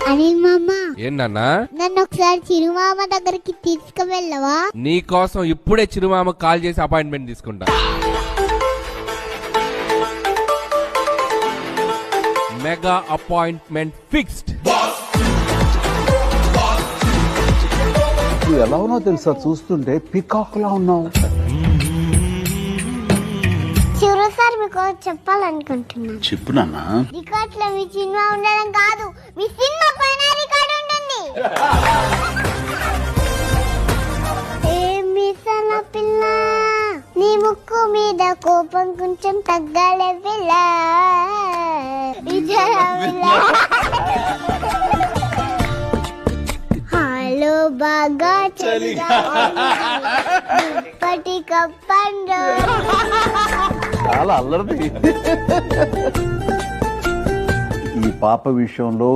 అనిల్ మామ, ఏంటన్నా? నన్ను ఒకసారి చిరుమామ దగ్గరికి తీసుకువెళ్ళవా? నీ కోసం ఇప్పుడే చిరుమామ కాల్ చేసి అపాయింట్మెంట్ తీసుకుంటా. Mega appointment fixed. నువ్వు ఎలా ఉన్నావు తెలుసా, చూస్తుంటే పికాక్ లా ఉన్నావు. చిరు సార్ మీకు చెప్పాలనుకుంటున్నాను. చెప్పు నాన్న. రికార్డ్ లో మీ సినిమా ఉండడం కాదు, మీ సినిమా పైన రికార్డ్ ఉంటుంది. ఏమి సన పిల్ల, నీ ముక్కు మీద కోపం కొంచెం తగ్గాలే పిల్ల. హలో బాగా చలిగా పటి కప్పండు. చాలా అల్లరిది. ఈ పాప విషయంలో